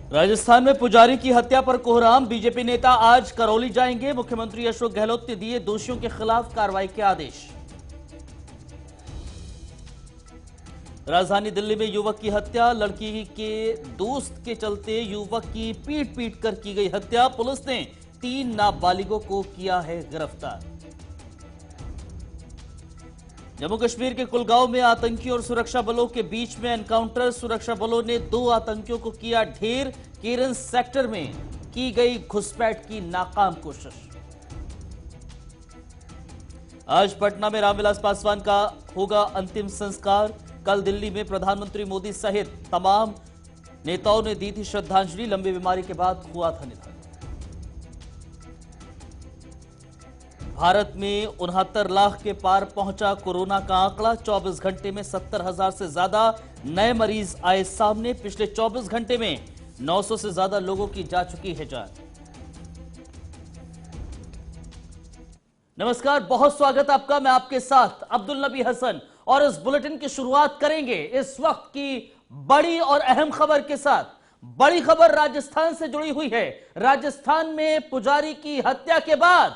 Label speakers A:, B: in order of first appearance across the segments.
A: राजस्थान में पुजारी की हत्या पर कोहराम। बीजेपी नेता आज करौली जाएंगे। मुख्यमंत्री अशोक गहलोत ने दिए दोषियों के खिलाफ कार्रवाई के आदेश। राजधानी दिल्ली में युवक की हत्या। लड़की के दोस्त के चलते युवक की पीट पीट कर की गई हत्या। पुलिस ने 3 नाबालिगों को किया है गिरफ्तार। जम्मू कश्मीर के कुलगांव में आतंकी और सुरक्षा बलों के बीच में एनकाउंटर। सुरक्षा बलों ने 2 आतंकियों को किया ढेर। केरन सेक्टर में की गई घुसपैठ की नाकाम कोशिश। आज पटना में रामविलास पासवान का होगा अंतिम संस्कार। कल दिल्ली में प्रधानमंत्री मोदी सहित तमाम नेताओं ने दी थी श्रद्धांजलि। लंबी बीमारी के बाद हुआ था निधन। भारत में 69 लाख के पार पहुंचा कोरोना का आंकड़ा। 24 घंटे में 70,000 से ज्यादा नए मरीज आए सामने। पिछले 24 घंटे में 900 से ज्यादा लोगों की जा चुकी है जान। नमस्कार, बहुत स्वागत आपका। मैं आपके साथ अब्दुल नबी हसन और इस बुलेटिन की शुरुआत करेंगे इस वक्त की बड़ी और अहम खबर के साथ। बड़ी खबर राजस्थान से जुड़ी हुई है। राजस्थान में पुजारी की हत्या के बाद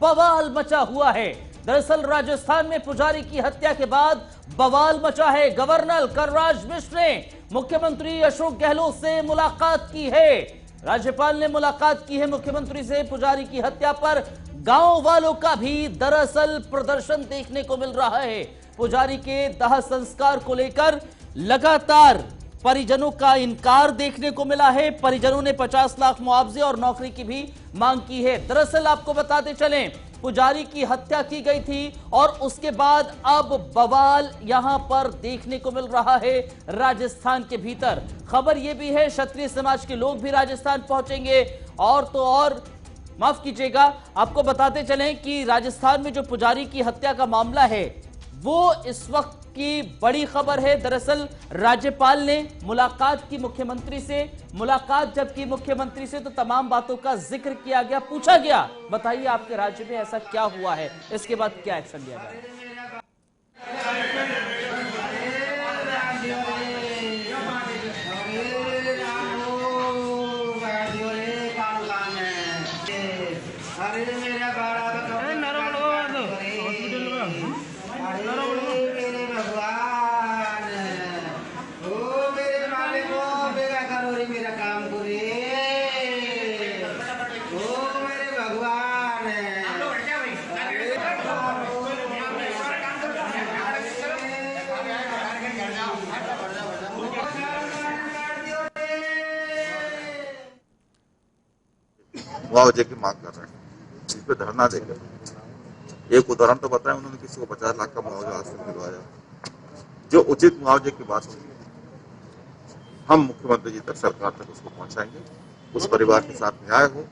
A: बवाल मचा हुआ है। दरअसल राजस्थान में पुजारी की हत्या के बाद बवाल मचा है। गवर्नर कलराज मिश्र ने मुख्यमंत्री अशोक गहलोत से मुलाकात की है। राज्यपाल ने मुलाकात की है मुख्यमंत्री से। पुजारी की हत्या पर गांव वालों का भी दरअसल प्रदर्शन देखने को मिल रहा है। पुजारी के दाह संस्कार को लेकर लगातार परिजनों का इनकार देखने को मिला है। परिजनों ने 50 लाख मुआवजे और नौकरी की भी मांग की है। दरअसल आपको बताते चलें, पुजारी की हत्या की गई थी और उसके बाद अब बवाल यहां पर देखने को मिल रहा है राजस्थान के भीतर। खबर यह भी है क्षत्रिय समाज के लोग भी राजस्थान पहुंचेंगे। और तो और माफ कीजिएगा, आपको बताते चलें कि राजस्थान में जो पुजारी की हत्या का मामला है वो इस वक्त की बड़ी खबर है। दरअसल राज्यपाल ने मुलाकात की मुख्यमंत्री से। मुलाकात जब की मुख्यमंत्री से तो तमाम बातों का जिक्र किया गया, पूछा गया बताइए आपके राज्य में ऐसा क्या हुआ है, इसके बाद क्या एक्शन लिया जाए।
B: मुआवजे की मांग कर रहे हैं, इस पे धरना देकर। एक उदाहरण तो बताएं, उन्होंने किसी को 50 लाख का मुआवजा आज तक दिलवाया। जो उचित मुआवजे की बात होगी हम मुख्यमंत्री जी तक, सरकार तक उसको पहुंचाएंगे। उस परिवार के साथ न्याय हो,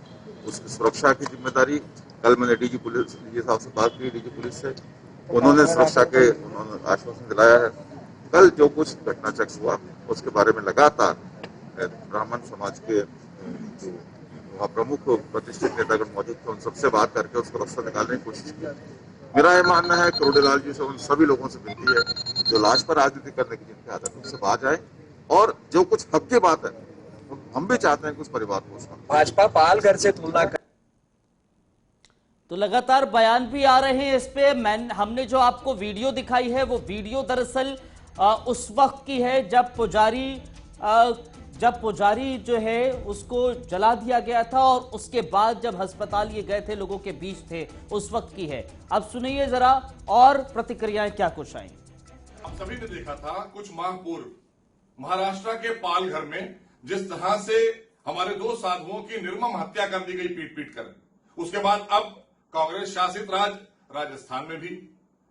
B: उसकी सुरक्षा की जिम्मेदारी। कल मैंने डीजी साहब से बात की, डीजी पुलिस से, उन्होंने सुरक्षा के आश्वासन दिलाया है। कल जो कुछ घटनाचक्र हुआ उसके बारे में लगातार ब्राह्मण समाज के जो वहाँ प्रमुख प्रतिष्ठित नेतागण मौजूद थे, उन सबसे बात करके उसको रास्ता निकालने की कोशिश की। मेरा यह मानना है करोड़ीलाल जी से उन सभी लोगों से विनती है जो लाश पर राजनीति करने की जिनकी आदत है उससे बाहर जाए, और जो कुछ हक की बात है हम भी चाहते हैं कि उस परिवार को उसका
C: भाजपा पालघर से तुलना कर।
A: तो लगातार बयान भी आ रहे हैं इस पे। हमने जो आपको वीडियो दिखाई है वो वीडियो दरअसल उस वक्त की है जब पुजारी जो है उसको जला दिया गया था और उसके बाद जब अस्पताल ये गए थे, लोगों के बीच थे, उस वक्त की है। अब सुनिए जरा और प्रतिक्रियाएं क्या कुछ आई।
D: आप सभी ने देखा था कुछ माह पूर्व महाराष्ट्र के पालघर में जिस तरह से हमारे 2 साधुओं की निर्मम हत्या कर दी गई पीट पीट कर। उसके बाद अब कांग्रेस शासित राजस्थान में भी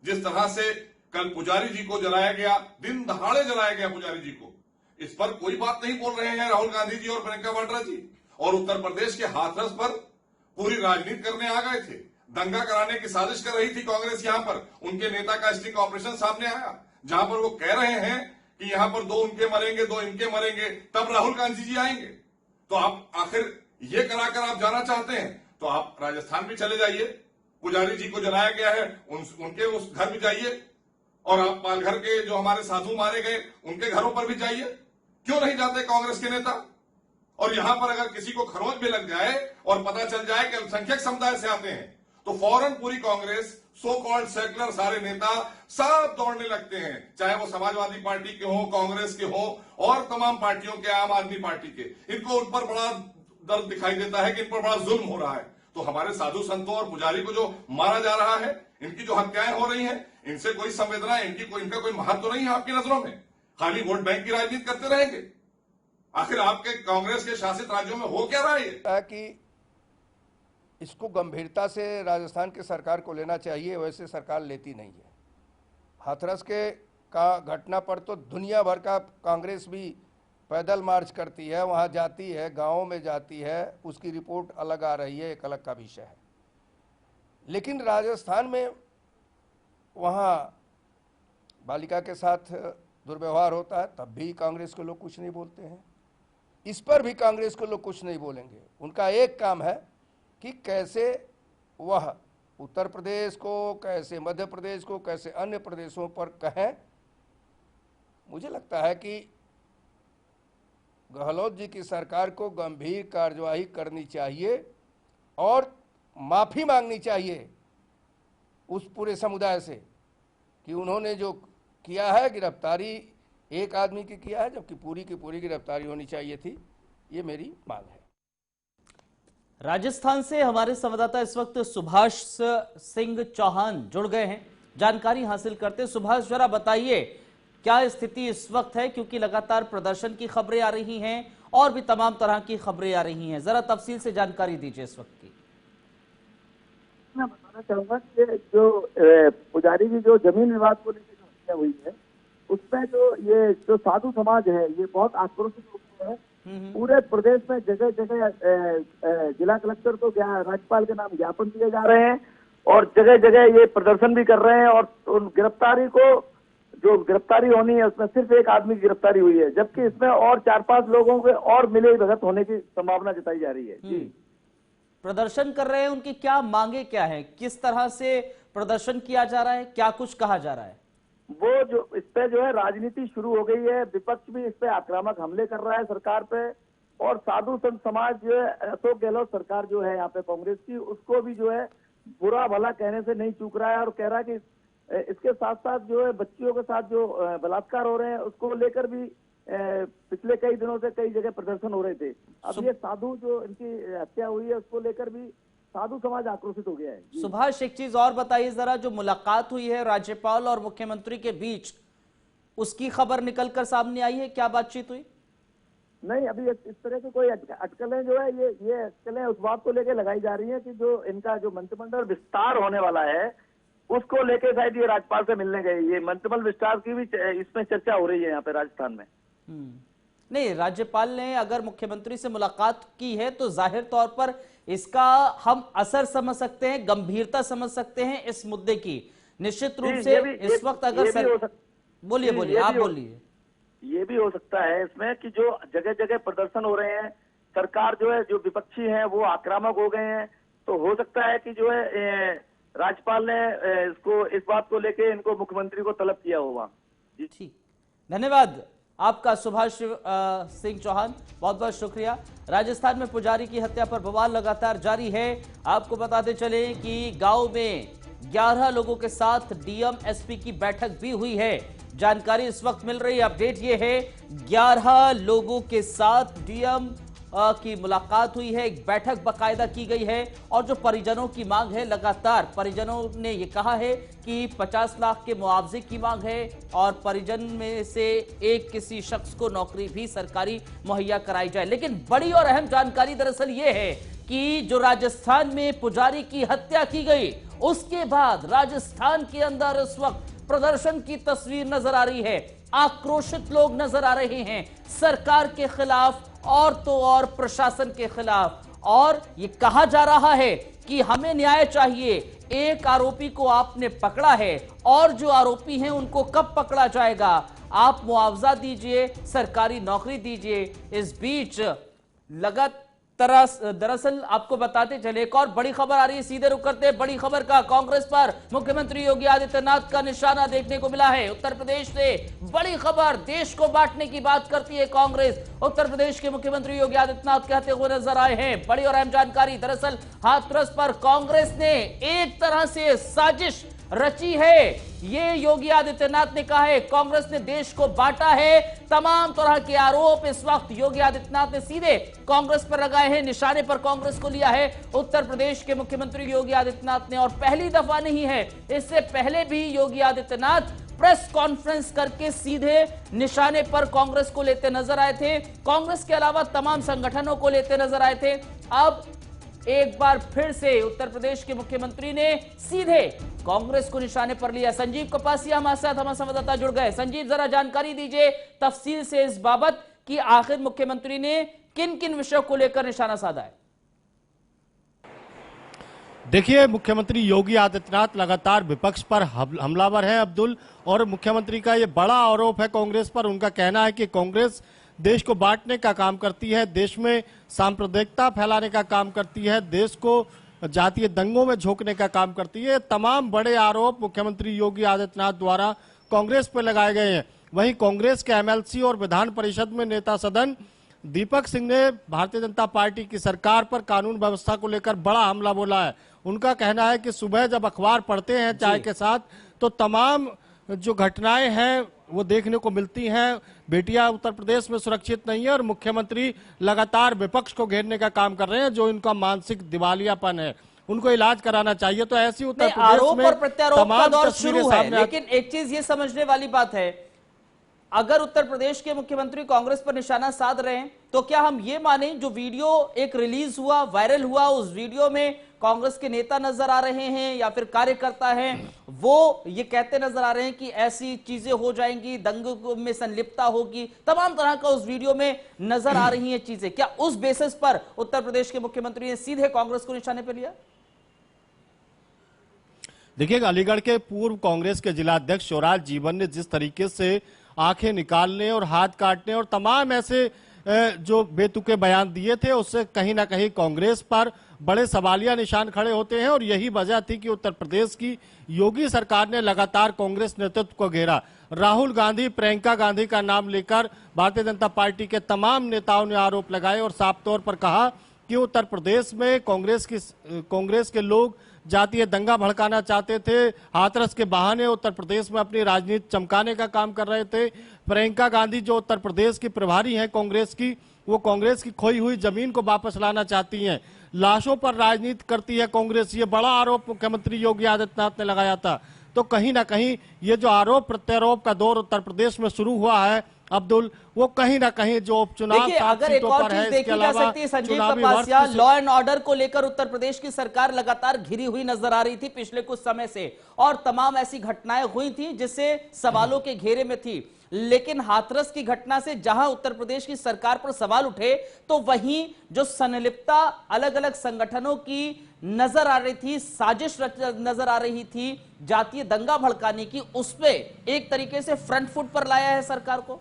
D: जिस तरह से कल पुजारी जी को जलाया गया, दिन दहाड़े जलाया गया पुजारी जी को, इस पर कोई बात नहीं बोल रहे हैं राहुल गांधी जी और प्रियंका वाड्रा जी। और उत्तर प्रदेश के हाथरस पर पूरी राजनीति करने आ गए थे, दंगा कराने की साजिश कर रही थी कांग्रेस। यहां पर उनके नेता का स्टिंग ऑपरेशन सामने आया, जहां पर वो कह रहे हैं कि यहां पर 2 उनके मरेंगे 2 इनके मरेंगे, तब राहुल गांधी जी आएंगे। तो आप आखिर ये कराकर आप जाना चाहते हैं तो आप राजस्थान भी चले जाइए। पुजारी जी को जलाया गया है उनके उस घर भी जाइए, और आप पालघर के जो हमारे साधु मारे गए उनके घरों पर भी जाइए। क्यों नहीं जाते कांग्रेस के नेता? और यहां पर अगर किसी को खरोंच भी लग जाए और पता चल जाए कि अल्पसंख्यक समुदाय से आते हैं तो फौरन पूरी कांग्रेस, सो कॉल्ड सेकुलर सारे नेता सब दौड़ने लगते हैं, चाहे वो समाजवादी पार्टी के हो, कांग्रेस के हो और तमाम पार्टियों के, आम आदमी पार्टी के। इनको उन पर बड़ा दर्द दिखाई देता है कि इन पर बड़ा जुल्म हो रहा है। तो हमारे साधु संतों और पुजारी को जो मारा जा रहा है, इनकी जो हत्याएं हो रही हैं, इनसे कोई संवेदना, इनका कोई महत्व नहीं है आपकी नजरों में? खाली वोट बैंक की राजनीति करते रहेंगे? आखिर आपके कांग्रेस के शासित राज्यों में हो क्या रहा है
E: कि इसको गंभीरता से राजस्थान की सरकार को लेना चाहिए, वैसे सरकार लेती नहीं है। हाथरस के का घटना पर तो दुनिया भर का कांग्रेस भी पैदल मार्च करती है, वहाँ जाती है, गाँवों में जाती है, उसकी रिपोर्ट अलग आ रही है, एक अलग का विषय है। लेकिन राजस्थान में वहाँ बालिका के साथ दुर्व्यवहार होता है, तब भी कांग्रेस के लोग कुछ नहीं बोलते हैं। इस पर भी कांग्रेस के लोग कुछ नहीं बोलेंगे। उनका एक काम है कि कैसे वह उत्तर प्रदेश को, कैसे मध्य प्रदेश को, कैसे अन्य प्रदेशों पर कहें। मुझे लगता है कि गहलोत जी की सरकार को गंभीर कार्यवाही करनी चाहिए और माफ़ी मांगनी चाहिए उस पूरे समुदाय से कि उन्होंने जो किया है, गिरफ्तारी एक आदमी की किया है, जबकि पूरी की पूरी गिरफ्तारी होनी चाहिए थी। ये मेरी मांग है।
A: राजस्थान से हमारे संवाददाता इस वक्त सुभाष सिंह चौहान जुड़ गए हैं, जानकारी हासिल करते। सुभाष, जरा बताइए क्या स्थिति इस वक्त है, क्योंकि लगातार प्रदर्शन की खबरें आ रही हैं और भी तमाम तरह की खबरें आ रही हैं, जरा तफसील से जानकारी दीजिए इस वक्त की।
F: मैं बताना चाहूंगा कि जो पुजारी की जो जमीन विवाद को लेकर हत्या हुई है, उसमें जो साधु समाज है, ये बहुत आक्रोशित हो गया है। पूरे प्रदेश में जगह जगह जिला कलेक्टर को राज्यपाल के नाम ज्ञापन दिए जा रहे हैं और जगह जगह ये प्रदर्शन भी कर रहे हैं। और उन गिरफ्तारी को, जो गिरफ्तारी होनी है उसमें सिर्फ एक आदमी की गिरफ्तारी हुई है, जबकि इसमें और 4-5 लोगों के और मिले भगत होने की संभावना जताई जा रही है। जी,
A: प्रदर्शन कर रहे हैं, उनकी क्या मांगे क्या है, किस तरह से प्रदर्शन किया जा रहा है, क्या कुछ कहा जा रहा है?
F: वो जो इस पे जो है राजनीति शुरू हो गई है, विपक्ष भी इस पे आक्रामक हमले कर रहा है सरकार पे, और साधु संत समाज जो है, अशोक गहलोत सरकार जो है यहाँ पे कांग्रेस की, उसको भी जो है बुरा भला कहने से नहीं चूक रहा है और कह रहा है कि इसके साथ साथ जो है बच्चियों के साथ जो बलात्कार हो रहे हैं उसको लेकर भी पिछले कई दिनों से कई जगह प्रदर्शन हो रहे थे। अब ये साधु जो इनकी हत्या हुई है उसको लेकर भी साधु समाज आक्रोशित हो गया है।
A: सुभाष, एक चीज और बताइए जरा, जो मुलाकात हुई है राज्यपाल और मुख्यमंत्री के बीच, उसकी खबर निकलकर सामने आई है, क्या बातचीत हुई?
F: नहीं, अभी इस तरह की कोई अटकलें जो है ये अटकलें उस बात को लेकर लगाई जा रही है कि जो इनका जो मंत्रिमंडल विस्तार होने वाला है उसको लेकर शायद ये राज्यपाल से मिलने गए। ये मंत्रिमंडल विस्तार की भी इसमें चर्चा हो रही है यहाँ पे राजस्थान में।
A: नहीं, राज्यपाल ने अगर मुख्यमंत्री से मुलाकात की है तो जाहिर तौर पर इसका हम असर समझ सकते हैं, गंभीरता समझ सकते हैं इस मुद्दे की। निश्चित रूप से इस वक्त अगर बोलिए आप बोलिए।
F: ये भी हो सकता है इसमें कि जो जगह जगह प्रदर्शन हो रहे हैं, सरकार जो है, जो विपक्षी हैं वो आक्रामक हो गए हैं, तो हो सकता है कि जो है राज्यपाल ने इसको, इस बात को लेके इनको मुख्यमंत्री को तलब किया होगा।
A: ठीक, धन्यवाद आपका सुभाष सिंह चौहान, बहुत बहुत शुक्रिया। राजस्थान में पुजारी की हत्या पर बवाल लगातार जारी है। आपको बताते चले कि गांव में 11 लोगों के साथ डीएम एसपी की बैठक भी हुई है। जानकारी इस वक्त मिल रही है, अपडेट ये है 11 लोगों के साथ डीएम की मुलाकात हुई है, एक बैठक बाकायदा की गई है और जो परिजनों की मांग है, लगातार परिजनों ने ये कहा है कि 50 लाख के मुआवजे की मांग है और परिजन में से एक किसी शख्स को नौकरी भी सरकारी मुहैया कराई जाए। लेकिन बड़ी और अहम जानकारी दरअसल ये है कि जो राजस्थान में पुजारी की हत्या की गई, उसके बाद राजस्थान के अंदर इस वक्त प्रदर्शन की तस्वीर नजर आ रही है, आक्रोशित लोग नजर आ रहे हैं सरकार के खिलाफ और तो और प्रशासन के खिलाफ, और ये कहा जा रहा है कि हमें न्याय चाहिए, एक आरोपी को आपने पकड़ा है और जो आरोपी हैं उनको कब पकड़ा जाएगा, आप मुआवजा दीजिए, सरकारी नौकरी दीजिए। इस बीच दरअसल आपको बताते चले, एक और बड़ी खबर आ रही है, सीधे रुक करते हैं बड़ी खबर का। कांग्रेस पर मुख्यमंत्री योगी आदित्यनाथ का निशाना देखने को मिला है। उत्तर प्रदेश से बड़ी खबर, देश को बांटने की बात करती है कांग्रेस। उत्तर प्रदेश के मुख्यमंत्री योगी आदित्यनाथ कहते हुए नजर आए हैं। बड़ी और अहम जानकारी, दरअसल हाथरस पर कांग्रेस ने एक तरह से साजिश रची है, ये योगी आदित्यनाथ ने कहा है। कांग्रेस ने देश को बांटा है। तमाम तरह के आरोप इस वक्त योगी आदित्यनाथ ने सीधे कांग्रेस पर लगाए हैं, निशाने पर कांग्रेस को लिया है उत्तर प्रदेश के मुख्यमंत्री योगी आदित्यनाथ ने। और पहली दफा नहीं है, इससे पहले भी योगी आदित्यनाथ प्रेस कॉन्फ्रेंस करके सीधे निशाने पर कांग्रेस को लेते नजर आए थे। कांग्रेस के अलावा तमाम संगठनों को लेते नजर आए थे। अब एक बार फिर से उत्तर प्रदेश के मुख्यमंत्री ने सीधे कांग्रेस को निशाने पर लिया। संजीव कपासिया हमारे साथ, हमारे संवाददाता जुड़ गए। संजीव, जरा जानकारी दीजिए तफसील से इस बाबत कि आखिर मुख्यमंत्री ने किन किन विषयों को लेकर निशाना साधा है।
G: देखिए, मुख्यमंत्री योगी आदित्यनाथ लगातार विपक्ष पर हमलावर है अब्दुल, और मुख्यमंत्री का ये बड़ा आरोप है कांग्रेस पर। उनका कहना है कि कांग्रेस देश को बांटने का काम करती है, देश में सांप्रदायिकता फैलाने का काम करती है, देश को जातीय दंगों में झोंकने का काम करती है। तमाम बड़े आरोप मुख्यमंत्री योगी आदित्यनाथ द्वारा कांग्रेस पर लगाए गए हैं। वहीं कांग्रेस के एमएलसी और विधान परिषद में नेता सदन दीपक सिंह ने भारतीय जनता पार्टी की सरकार पर कानून व्यवस्था को लेकर बड़ा हमला बोला है। उनका कहना है कि सुबह जब अखबार पढ़ते हैं चाय के साथ, तो तमाम जो घटनाएं हैं वो देखने को मिलती हैं। बेटियां उत्तर प्रदेश में सुरक्षित नहीं है और मुख्यमंत्री लगातार विपक्ष को घेरने का काम कर रहे हैं, जो इनका मानसिक दिवालियापन है, उनको इलाज कराना चाहिए। तो ऐसी उत्तर प्रदेश
A: आरोप
G: में
A: और प्रत्यारोप का दौर
G: तस्वीरें
A: शुरू है,
G: सामने
A: लेकिन एक चीज ये समझने वाली बात है, अगर उत्तर प्रदेश के मुख्यमंत्री कांग्रेस पर निशाना साध रहे हैं, तो क्या हम ये माने जो वीडियो एक रिलीज हुआ, वायरल हुआ, उस वीडियो में कांग्रेस के नेता नजर आ रहे हैं या फिर कार्यकर्ता हैं, वो ये कहते नजर आ रहे हैं कि ऐसी चीजें हो जाएंगी, दंगों में संलिप्तता होगी, तमाम तरह का उस वीडियो में नजर आ रही हैं चीजें, क्या उस बेसिस पर उत्तर प्रदेश के मुख्यमंत्री ने सीधे कांग्रेस को निशाने पर लिया?
G: देखिए, अलीगढ़ के पूर्व कांग्रेस के जिलाध्यक्ष शिवराज जीवन ने जिस तरीके से आंखें निकालने और हाथ काटने और तमाम ऐसे जो बेतुके बयान दिए थे, उससे कहीं ना कहीं कांग्रेस पर बड़े सवालिया निशान खड़े होते हैं। और यही वजह थी कि उत्तर प्रदेश की योगी सरकार ने लगातार कांग्रेस नेतृत्व को घेरा। राहुल गांधी, प्रियंका गांधी का नाम लेकर भारतीय जनता पार्टी के तमाम नेताओं ने आरोप लगाए और साफ तौर पर कहा कि उत्तर प्रदेश में कांग्रेस के लोग जातीय दंगा भड़काना चाहते थे, हाथरस के बहाने उत्तर प्रदेश में अपनी राजनीति चमकाने का काम कर रहे थे। प्रियंका गांधी जो उत्तर प्रदेश की प्रभारी हैं कांग्रेस की, वो कांग्रेस की खोई हुई जमीन को वापस लाना चाहती हैं। लाशों पर राजनीति करती है कांग्रेस, ये बड़ा आरोप मुख्यमंत्री योगी आदित्यनाथ ने लगाया था। तो कहीं ना कहीं ये जो आरोप प्रत्यारोप का दौर उत्तर प्रदेश में शुरू हुआ है अब्दुल, वो कहीं ना कहीं जो उपचुनाव
A: अगर एक और चीज देखी जा सकती है संजीव कपासिया, लॉ एंड ऑर्डर को लेकर उत्तर प्रदेश की सरकार लगातार घिरी हुई नजर आ रही थी पिछले कुछ समय से, और तमाम ऐसी घटनाएं हुई थी जिससे सवालों के घेरे में थी। लेकिन हाथरस की घटना से जहां उत्तर प्रदेश की सरकार पर सवाल उठे, तो वहीं जो संलिप्तता अलग अलग संगठनों की नजर आ रही थी, साजिश नजर आ रही थी जातीय दंगा भड़काने की, उस पे एक तरीके से फ्रंट फुट पर लाया है सरकार को।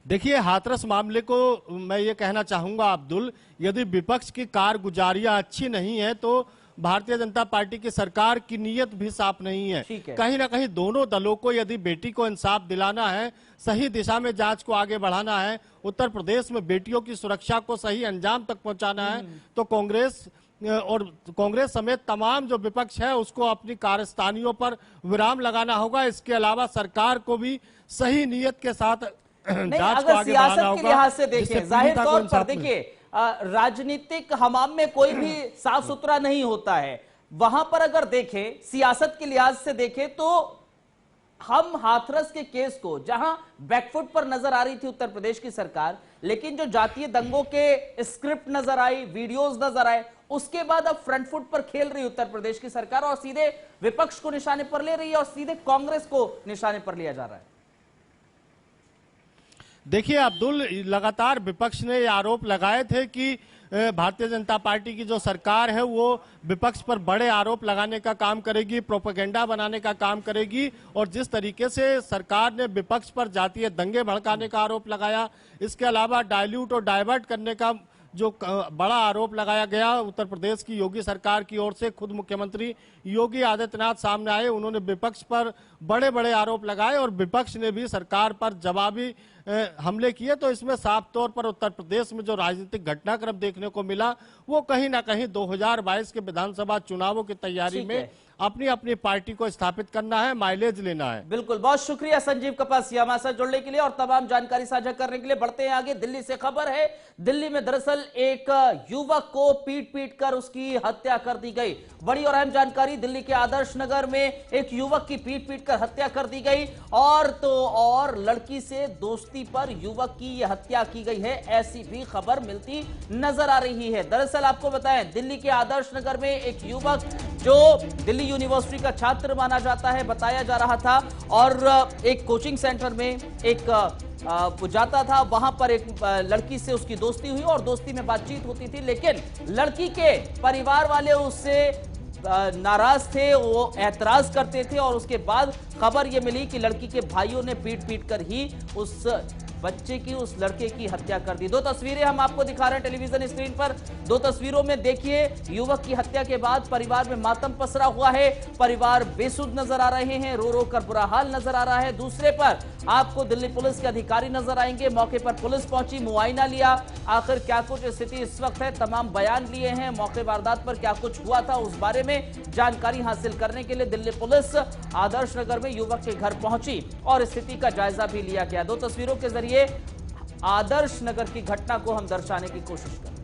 G: देखिए, हाथरस मामले को मैं ये कहना चाहूंगा अब्दुल, यदि विपक्ष की कारगुजारियां अच्छी नहीं है तो भारतीय जनता पार्टी की सरकार की नीयत भी साफ नहीं है। कहीं ना कहीं दोनों दलों को यदि बेटी को इंसाफ दिलाना है, सही दिशा में जांच को आगे बढ़ाना है, उत्तर प्रदेश में बेटियों की सुरक्षा को सही अंजाम तक पहुंचाना है, तो कांग्रेस समेत तमाम जो विपक्ष है उसको अपनी कारस्तानियों पर विराम लगाना होगा। इसके अलावा सरकार को भी सही नीयत के साथ जांच को आगे बढ़ाना होगा।
A: के लिहाज से देखें, जाहिर तौर पर देखिए, राजनीतिक हमाम में कोई भी साफ सुथरा नहीं होता है। वहां पर अगर देखें, सियासत के लिहाज से देखें, तो हम हाथरस के केस को जहां बैकफुट पर नजर आ रही थी उत्तर प्रदेश की सरकार, लेकिन जो जातीय दंगों के स्क्रिप्ट नजर आई, वीडियोस नजर आए, उसके बाद अब फ्रंट फुट पर खेल रही उत्तर प्रदेश की सरकार और सीधे विपक्ष को निशाने पर ले रही है और सीधे कांग्रेस को निशाने पर लिया जा रहा है।
G: देखिए अब्दुल, लगातार विपक्ष ने ये आरोप लगाए थे कि भारतीय जनता पार्टी की जो सरकार है वो विपक्ष पर बड़े आरोप लगाने का काम करेगी, प्रोपेगेंडा बनाने का काम करेगी। और जिस तरीके से सरकार ने विपक्ष पर जातीय दंगे भड़काने का आरोप लगाया, इसके अलावा डाइल्यूट और डाइवर्ट करने का जो बड़ा आरोप लगाया गया उत्तर प्रदेश की योगी सरकार की ओर से, खुद मुख्यमंत्री योगी आदित्यनाथ सामने आए, उन्होंने विपक्ष पर बड़े बड़े आरोप लगाए और विपक्ष ने भी सरकार पर जवाबी हमले किए। तो इसमें साफ तौर पर उत्तर प्रदेश में जो राजनीतिक घटनाक्रम देखने को मिला वो कहीं ना कहीं 2022 के विधानसभा चुनावों की तैयारी में अपनी अपनी पार्टी को स्थापित करना है, माइलेज लेना है।
A: बिल्कुल, बहुत शुक्रिया संजीव कपासिया हमारे साथ जुड़ने के लिए और तमाम जानकारी साझा करने के लिए। बढ़ते हैं आगे। दिल्ली से खबर है, दिल्ली में दरअसल एक युवक को पीट कर उसकी हत्या कर दी गई। बड़ी और अहम जानकारी, दिल्ली के आदर्श नगर में एक युवक की पीट कर हत्या कर दी गई और तो और लड़की से दोस्ती पर युवक की यह हत्या की गई है, ऐसी भी खबर मिलती नजर आ रही है। दरअसल आपको बताएं, दिल्ली के आदर्श नगर में एक युवक जो दिल्ली यूनिवर्सिटी का छात्र माना जाता है, बताया जा रहा था, और एक कोचिंग सेंटर में एक वो जाता था, वहां पर एक लड़की से उसकी दोस्ती हुई और दोस्ती में बातचीत होती थी, लेकिन लड़की के परिवार वाले उससे नाराज थे, वो ऐतराज करते थे और उसके बाद खबर यह मिली कि लड़की के भाइयों ने पीट कर ही उस बच्चे की, उस लड़के की हत्या कर दी। दो तस्वीरें हम आपको दिखा रहे हैं टेलीविजन स्क्रीन पर। दो तस्वीरों में देखिए, युवक की हत्या के बाद परिवार में मातम पसरा हुआ है, परिवार बेसुध नजर आ रहे हैं, रो रो कर बुरा हाल नजर आ रहा है। दूसरे पर आपको दिल्ली पुलिस के अधिकारी नजर आएंगे, मौके पर पुलिस पहुंची, मुआयना लिया, आखिर क्या कुछ स्थिति इस वक्त है, तमाम बयान लिए हैं, मौके वारदात पर क्या कुछ हुआ था उस बारे में जानकारी हासिल करने के लिए दिल्ली पुलिस आदर्श नगर में युवक के घर पहुंची और स्थिति का जायजा भी लिया गया। दो तस्वीरों के जरिए आदर्श नगर की घटना को हम दर्शाने की कोशिश करें।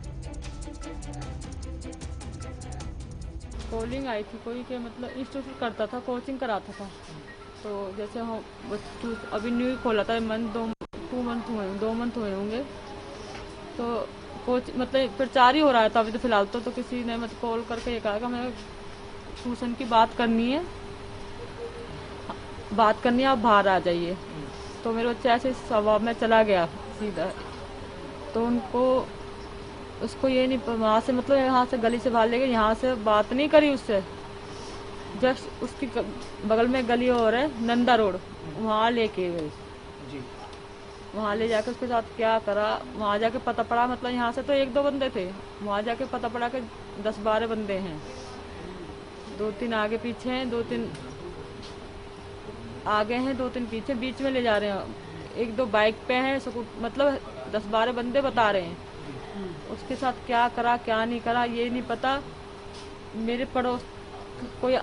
H: कॉलिंग आई थी कोई के, मतलब इंस्टीट्यूट करता था, कोचिंग कराता था। तो जैसे हम अभी न्यू खोला था, 2 मंथ हुए होंगे, तो कोच मतलब फिर 4 ही हो रहा था अभी तो फिलहाल तो किसी ने मतलब कॉल करके ये कहा कि हमें ट्यूशन की बात करनी है, आप बाहर आ जाइए। तो मेरे बच्चे ऐसे स्वभाव में चला गया सीधा, तो उसको ये नहीं, वहाँ से मतलब यहाँ से गली से बाहर ले गए, यहाँ से बात नहीं करी उससे, जस्ट उसकी बगल में गली और है नंदा रोड, वहाँ लेके गए जी। वहाँ ले जाकर उसके साथ क्या करा, वहाँ जाके पता पड़ा, मतलब यहाँ से तो 1-2 बंदे थे, वहाँ जाके पता पड़ा कि 10-12 बंदे हैं, 2-3 आगे पीछे हैं, 2-3 आगे हैं, 2-3 पीछे, बीच में ले जा रहे हैं, 1-2 बाइक पे हैं, मतलब 10-12 बंदे बता रहे हैं। उसके साथ क्या करा क्या नहीं करा ये नहीं पता। मेरे पड़ोस कोई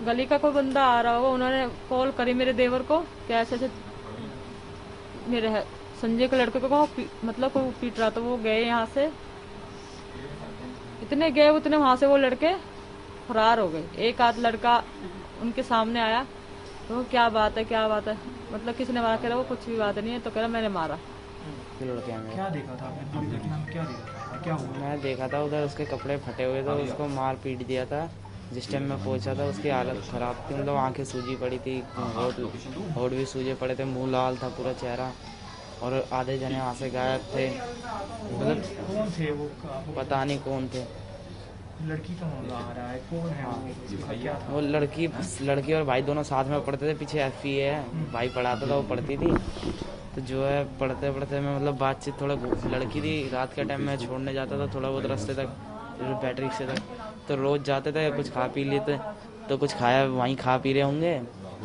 H: गली का कोई बंदा आ रहा होगा, उन्होंने कॉल करी मेरे देवर को कि ऐसे मेरे संजय के लड़के को मतलब कोई पीट रहा, तो वो गए यहाँ से, इतने गए उतने वहाँ से वो लड़के फरार हो गए। एक आध लड़का उनके सामने आया, तो क्या बात है मतलब किसने मारा, कह रहा वो कुछ भी बात नहीं है, तो कह रहा मैंने मारा।
I: क्या देखा था आपने पूरी घटना में, क्या देखा था, क्या हुआ?
J: मैं देखा था उधर उसके कपड़े फटे हुए थे, उसको मार पीट दिया था। जिस टाइम मैं पहुंचा था उसकी हालत ख़राब थी, मतलब आंखें सूजी पड़ी थी, होठ भी सूजे पड़े थे, मुंह लाल था पूरा चेहरा, और आधे जने वहाँ से गायब थे। मतलब
I: कौन थे वो?
J: पता नहीं कौन थे।
I: लड़की का मामला आ रहा है, कौन है वो? क्या था?
J: वो लड़की और भाई दोनों साथ में पढ़ते थे, पीछे FE है, भाई पढ़ाता था, वो पढ़ती थी। तो जो है पढ़ते में मतलब बातचीत, थोड़ा लड़की थी, रात के टाइम में छोड़ने जाता था थोड़ा बहुत रास्ते तक, बैटरी से तक, तो रोज़ जाते थे, कुछ खा पी लेते, तो कुछ खाया वहीं खा पी रहे होंगे,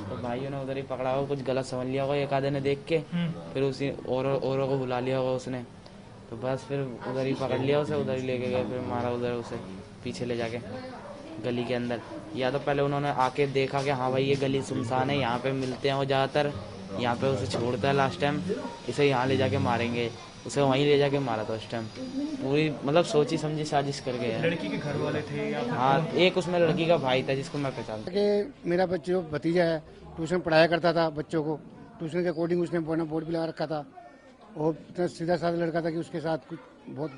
J: तो भाइयों ने उधर ही पकड़ा होगा, कुछ गलत समझ लिया होगा एक आधे ने देख के, फिर उसी औरों को बुला लिया होगा उसने, तो बस फिर उधर ही पकड़ लिया उसे, उधर ही लेके गए, फिर मारा उधर उसे पीछे ले जाके गली के अंदर। या तो पहले उन्होंने आके देखा कि हाँ भाई ये गली सुनसान है, यहाँ पे मिलते हैं वो ज़्यादातर, यहाँ पे उसे छोड़ता है लास्ट टाइम, इसे यहाँ ले जाके मारेंगे, उसे वहीं ले जाके मारा था उस टाइम। पूरी मतलब सोची समझी साजिश कर गए।
I: लड़की के घर वाले थे या?
J: हाँ, एक उसमें लड़की का भाई था जिसको मैं पहचानता।
K: कि मेरा बच्चों भतीजा है, ट्यूशन पढ़ाया करता था बच्चों को, ट्यूशन के अकॉर्डिंग उसने बोर्ड भी लगा रखा था, और इतना सीधा साधा लड़का था कि उसके साथ कुछ बहुत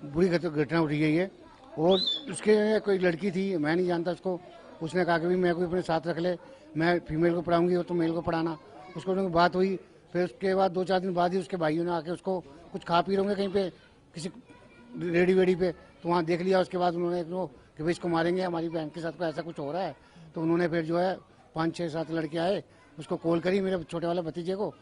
K: बुरी घटना उठी गई है। और उसके कोई लड़की थी, मैं नहीं जानता उसको, उसने कहा कि भी मैं कोई अपने साथ रख ले, मैं फीमेल को पढ़ाऊंगी और तो मेल को पढ़ाना। उसको बात हुई, फिर उसके बाद 2-4 दिन बाद ही उसके भाइयों ने आके उसको कुछ खा पी रहे होंगे कहीं पे, किसी रेडी वेडी पे, तो वहाँ देख लिया। उसके बाद उन्होंने कि भाई इसको मारेंगे, हमारी बहन के साथ को ऐसा कुछ हो रहा है। तो उन्होंने फिर जो है 5-6-7 लड़के आए, उसको कॉल करी मेरे छोटे वाले भतीजे को,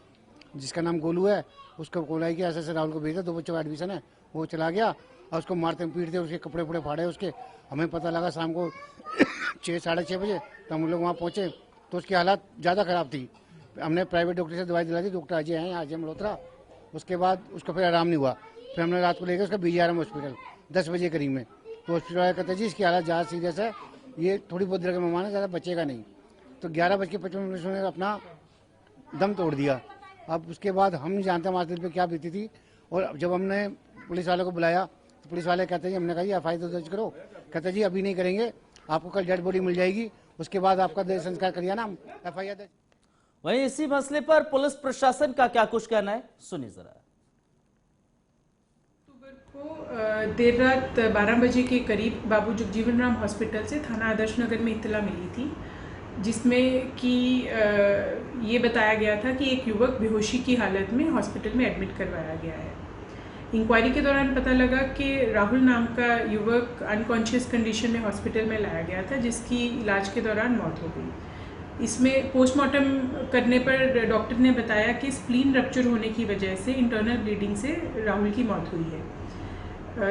K: जिसका नाम गोलू है, उसको कॉल आई कि ऐसे राहुल को भेजा, 2 बच्चों का एडमिशन है। वो चला गया और उसको मारते पीटते, उसके कपड़े वपड़े फाड़े उसके। हमें पता लगा शाम को 6-6:30 बजे, तो हम लोग वहाँ पहुँचे तो उसकी हालत ज़्यादा ख़राब थी। हमने प्राइवेट डॉक्टर से दवाई दिला दी, डॉक्टर अजय हैं अजय मल्होत्रा। उसके बाद उसको फिर आराम नहीं हुआ, फिर हमने रात को लेकर उसका BGRM हॉस्पिटल 10 बजे करीब में, तो हॉस्पिटल वाले कहते जी इसकी हालत ज़्यादा सीरियस है, ये थोड़ी बहुत देर के मेहमान है, ज़्यादा बचेगा नहीं। तो 11:55 ने अपना दम तोड़ दिया। अब उसके बाद हम नहीं जानते हमारे दिल पे क्या बीती थी। और जब हमने पुलिस वालों को बुलाया तो पुलिस वाले कहते जी, हमने कहा जी FIR दर्ज करो। कहते जी अभी नहीं करेंगे, आपको कल डेड बॉडी मिल जाएगी, उसके बाद आपका देह संस्कार करिए ना, FIR दर्ज।
A: वहीं इसी मसले पर पुलिस प्रशासन का क्या कुछ कहना है, सुनिए जरा।
L: देर रात 12 बजे के करीब बाबू जगजीवन राम हॉस्पिटल से थाना आदर्श नगर में इत्तला मिली थी, जिसमें कि ये बताया गया था कि एक युवक बेहोशी की हालत में हॉस्पिटल में एडमिट करवाया गया है। इंक्वायरी के दौरान पता लगा कि राहुल नाम का युवक अनकॉन्शियस कंडीशन में हॉस्पिटल में लाया गया था, जिसकी इलाज के दौरान मौत हो गई। इसमें पोस्टमार्टम करने पर डॉक्टर ने बताया कि स्प्लीन रप्चर होने की वजह से इंटरनल ब्लीडिंग से राहुल की मौत हुई है।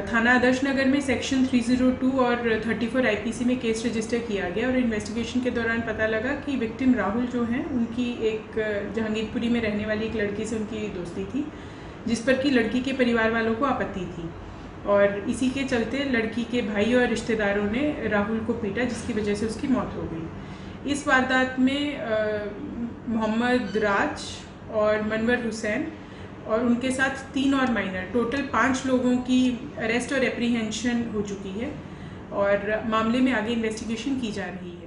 L: थाना आदर्श नगर में सेक्शन 302 और 34 IPC में केस रजिस्टर किया गया और इन्वेस्टिगेशन के दौरान पता लगा कि विक्टिम राहुल जो हैं उनकी एक जहांगीरपुरी में रहने वाली एक लड़की से उनकी दोस्ती थी, जिस पर कि लड़की के परिवार वालों को आपत्ति थी और इसी के चलते लड़की के भाई और रिश्तेदारों ने राहुल को पीटा, जिसकी वजह से उसकी मौत हो गई। इस वारदात में मोहम्मद राज और मनवर हुसैन और उनके साथ 3 और माइनर, टोटल 5 लोगों की अरेस्ट और एप्रीहेंशन हो चुकी है और मामले में आगे इन्वेस्टिगेशन की जा रही है।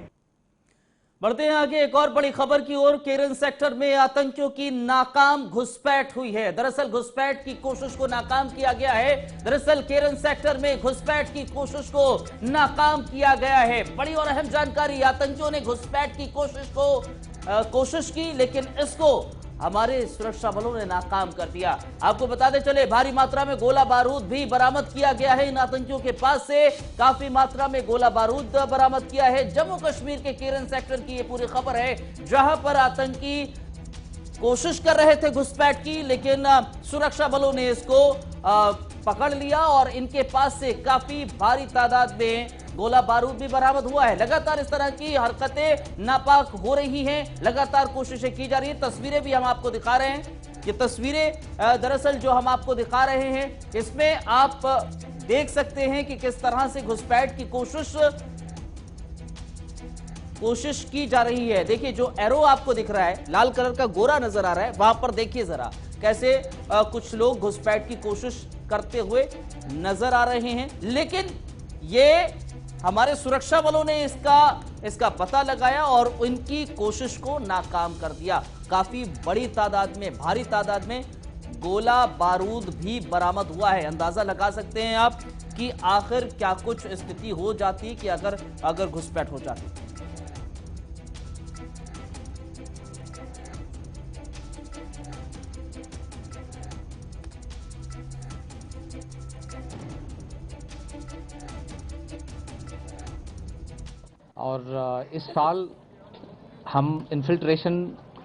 A: बढ़ते हैं आगे एक और बड़ी खबर की ओर। केरन सेक्टर में आतंकियों की नाकाम घुसपैठ हुई है। दरअसल घुसपैठ की कोशिश को नाकाम किया गया है। दरअसल केरन सेक्टर में घुसपैठ की कोशिश को नाकाम किया गया है। बड़ी और अहम जानकारी, आतंकियों ने घुसपैठ की कोशिश की, लेकिन इसको हमारे सुरक्षा बलों ने नाकाम कर दिया। आपको बताते चले, भारी मात्रा में गोला बारूद भी बरामद किया गया है इन आतंकियों के पास से। काफी मात्रा में गोला बारूद बरामद किया है। जम्मू कश्मीर के केरन सेक्टर की ये पूरी खबर है, जहां पर आतंकी कोशिश कर रहे थे घुसपैठ की, लेकिन सुरक्षा बलों ने इसको पकड़ लिया और इनके पास से काफी भारी तादाद में गोला बारूद भी बरामद हुआ है। लगातार इस तरह की हरकतें नापाक हो रही हैं, लगातार कोशिशें की जा रही है। तस्वीरें भी हम आपको दिखा रहे हैं। ये तस्वीरें दरअसल जो हम आपको दिखा रहे हैं, इसमें आप देख सकते हैं कि किस तरह से घुसपैठ की कोशिश की जा रही है। देखिए, जो एरो आपको दिख रहा है, लाल कलर का गोरा नजर आ रहा है, वहां पर देखिए जरा कैसे कुछ लोग घुसपैठ की कोशिश करते हुए नजर आ रहे हैं, लेकिन ये हमारे सुरक्षा बलों ने इसका पता लगाया और उनकी कोशिश को नाकाम कर दिया। काफी बड़ी तादाद में, भारी तादाद में गोला बारूद भी बरामद हुआ है। अंदाजा लगा सकते हैं आप कि आखिर क्या कुछ स्थिति हो जाती कि अगर घुसपैठ हो जाती।
M: और इस साल हम इन्फिल्ट्रेशन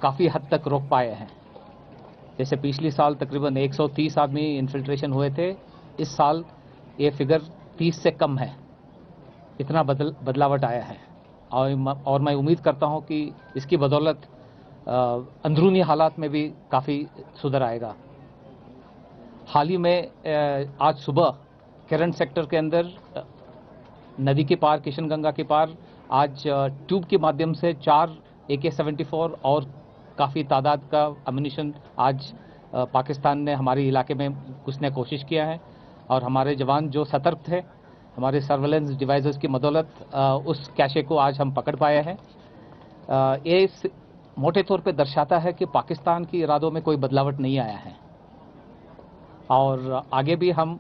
M: काफ़ी हद तक रोक पाए हैं। जैसे पिछली साल तकरीबन 130 आदमी इन्फिल्ट्रेशन हुए थे, इस साल ये फिगर 30 से कम है। इतना बदलावट आया है और मैं उम्मीद करता हूं कि इसकी बदौलत अंदरूनी हालात में भी काफ़ी सुधार आएगा। हाल ही में आज सुबह केरन सेक्टर के अंदर नदी के पार, किशनगंगा के पार, आज ट्यूब के माध्यम से 4 AK-74 और काफ़ी तादाद का अम्यूनिशन आज पाकिस्तान ने हमारे इलाके में घुसने की कोशिश किया है और हमारे जवान जो सतर्क थे, हमारे सर्वेलेंस डिवाइसेस की मदौलत उस कैशे को आज हम पकड़ पाए हैं। ये मोटे तौर पे दर्शाता है कि पाकिस्तान की इरादों में कोई बदलावट नहीं आया है और आगे भी हम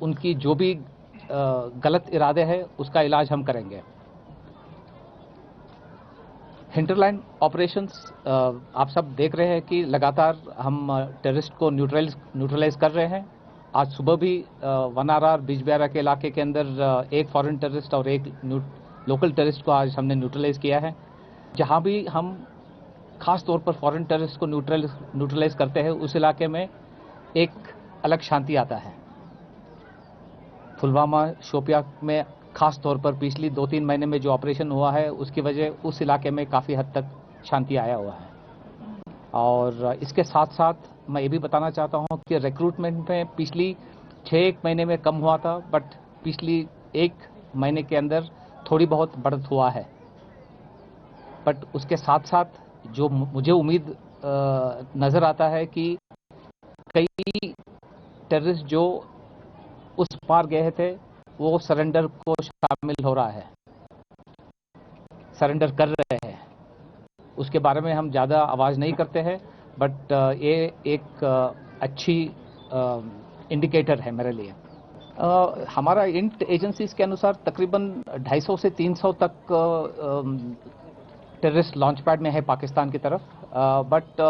M: उनकी जो भी गलत इरादे हैं उसका इलाज हम करेंगे। हिंटरलैंड ऑपरेशंस आप सब देख रहे हैं कि लगातार हम टेररिस्ट को न्यूट्रलाइज कर रहे हैं आज सुबह भी वनारार बिजबिहारा के इलाके के अंदर एक फॉरेन टेररिस्ट और एक लोकल टेररिस्ट को आज हमने न्यूट्रलाइज किया है। जहां भी हम खास तौर पर फॉरेन टेररिस्ट को न्यूट्रलाइज करते हैं उस इलाके में एक अलग शांति आता है। पुलवामा शोपिया में खास तौर पर पिछली 2-3 महीने में जो ऑपरेशन हुआ है उसकी वजह उस इलाके में काफ़ी हद तक शांति आया हुआ है। और इसके साथ साथ मैं ये भी बताना चाहता हूं कि रिक्रूटमेंट में पिछली 6 महीने में कम हुआ था, बट पिछली 1 महीने के अंदर थोड़ी बहुत बढ़त हुआ है। बट उसके साथ साथ जो मुझे उम्मीद नज़र आता है कि कई टेररिस्ट जो उस पार गए थे वो सरेंडर को शामिल हो रहा है, सरेंडर कर रहे हैं। उसके बारे में हम ज़्यादा आवाज़ नहीं करते हैं, बट ये एक अच्छी इंडिकेटर है मेरे लिए। हमारा इंट एजेंसीज के अनुसार तकरीबन 250 से 300 तक टेररिस्ट लॉन्च पैड में है पाकिस्तान की तरफ, बट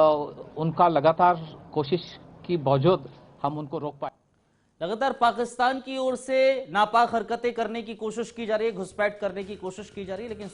M: उनका लगातार कोशिश की बावजूद हम उनको रोक पाए।
A: लगातार पाकिस्तान की ओर से नापाक हरकतें करने की कोशिश की जा रही है, घुसपैठ करने की कोशिश की जा रही है, लेकिन